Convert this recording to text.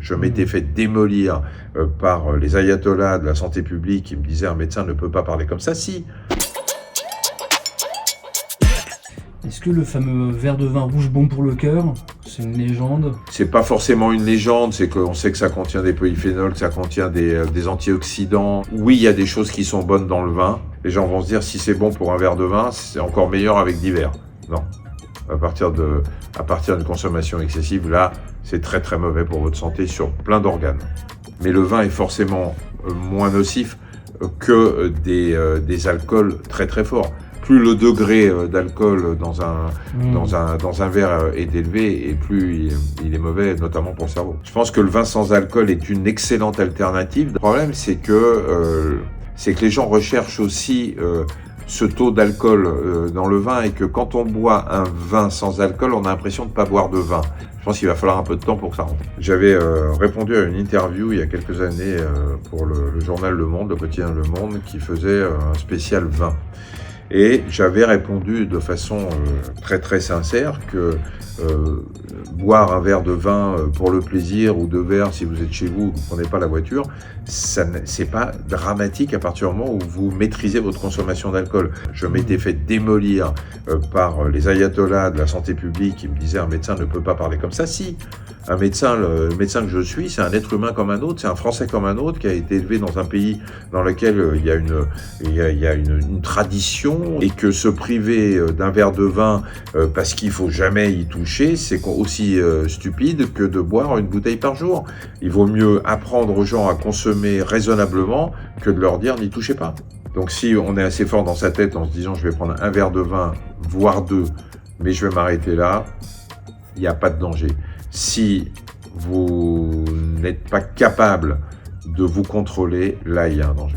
Je m'étais fait démolir par les ayatollahs de la santé publique qui me disaient un médecin ne peut pas parler comme ça. Si, Est-ce que le fameux verre de vin rouge bon pour le cœur, c'est une légende? c'est pas forcément une légende, c'est qu'on sait que ça contient des polyphénols, que ça contient des antioxydants. Oui, il y a des choses qui sont bonnes dans le vin. Les gens vont se dire si c'est bon pour un verre de vin, c'est encore meilleur avec du verre. Non. À partir d'une consommation excessive, là, c'est très très mauvais pour votre santé sur plein d'organes. Mais le vin est forcément moins nocif que des alcools très très forts. Plus le degré d'alcool dans un verre est élevé, et plus il est mauvais, notamment pour le cerveau. Je pense que le vin sans alcool est une excellente alternative. Le problème, c'est que les gens recherchent aussi ce taux d'alcool dans le vin, et que quand on boit un vin sans alcool, on a l'impression de ne pas boire de vin. Je pense qu'il va falloir un peu de temps pour que ça rentre. J'avais répondu à une interview il y a quelques années pour le journal Le Monde, le quotidien Le Monde, qui faisait un spécial vin. Et j'avais répondu de façon très très sincère que boire un verre de vin pour le plaisir, ou deux verres si vous êtes chez vous, vous ne prenez pas la voiture, c'est pas dramatique à partir du moment où vous maîtrisez votre consommation d'alcool. Je m'étais fait démolir par les ayatollahs de la santé publique qui me disaient un médecin ne peut pas parler comme ça. Si, un médecin, le médecin que je suis, c'est un être humain comme un autre, c'est un Français comme un autre qui a été élevé dans un pays dans lequel il y a une tradition, et que se priver d'un verre de vin parce qu'il ne faut jamais y toucher, c'est aussi stupide que de boire une bouteille par jour. Il vaut mieux apprendre aux gens à consommer raisonnablement que de leur dire n'y touchez pas. Donc si on est assez fort dans sa tête en se disant je vais prendre un verre de vin, voire deux, mais je vais m'arrêter là, il n'y a pas de danger. Si vous n'êtes pas capable de vous contrôler, là il y a un danger.